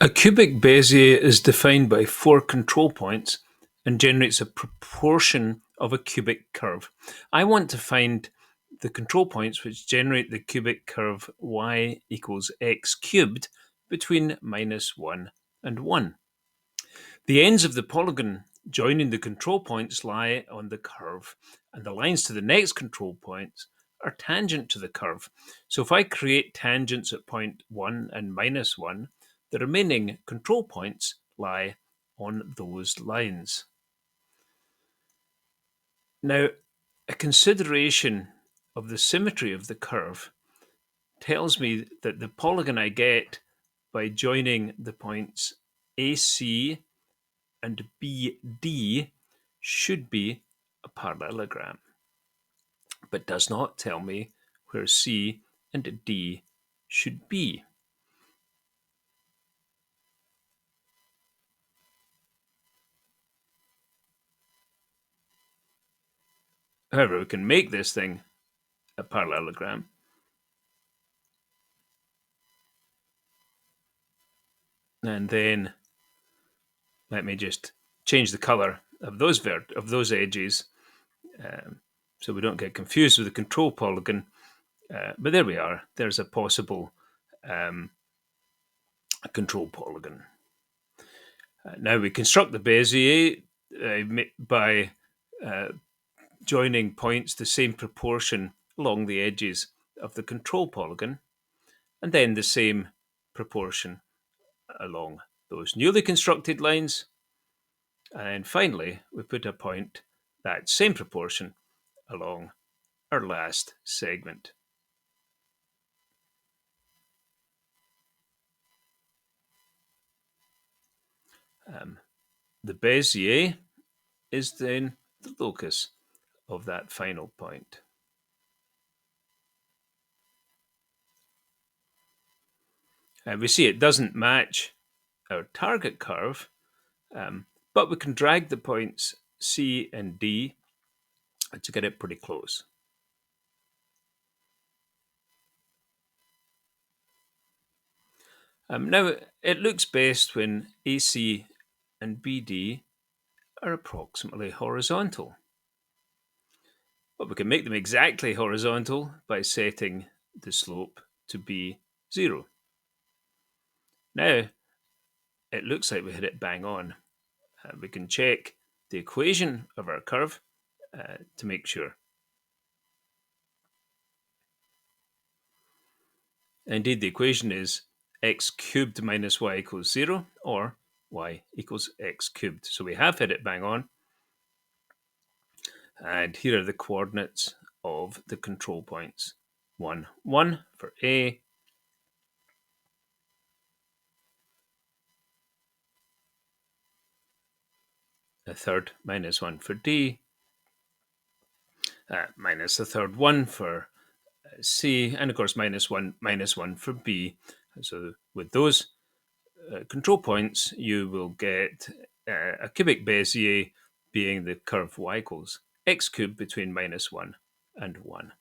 A cubic Bezier is defined by 4 control points and generates a proportion of a cubic curve. I want to find the control points which generate the cubic curve y equals x cubed between -1 and 1. The ends of the polygon joining the control points lie on the curve, and the lines to the next control points are tangent to the curve. So if I create tangents at point 1 and -1, the remaining control points lie on those lines. Now, a consideration of the symmetry of the curve tells me that the polygon I get by joining the points AC and BD should be a parallelogram, but does not tell me where C and D should be. However, we can make this thing a parallelogram. And then let me just change the color of those edges, so we don't get confused with the control polygon. But there we are. There's a possible control polygon. Now we construct the Bezier by joining points the same proportion along the edges of the control polygon, and then the same proportion along those newly constructed lines. And finally, we put a point that same proportion along our last segment. The Bezier is then the locus of that final point. And we see it doesn't match our target curve, but we can drag the points C and D to get it pretty close. Now, it looks best when AC and BD are approximately horizontal. But we can make them exactly horizontal by setting the slope to be 0. Now, it looks like we hit it bang on. We can check the equation of our curve to make sure. Indeed, the equation is x cubed minus y equals 0, or y equals x cubed. So we have hit it bang on. And here are the coordinates of the control points. 1, 1 for A, a third -1 for D, minus the third 1 for C, and of course -1 for B. So with those control points, you will get a cubic Bezier being the curve y equals x cubed between -1 and 1.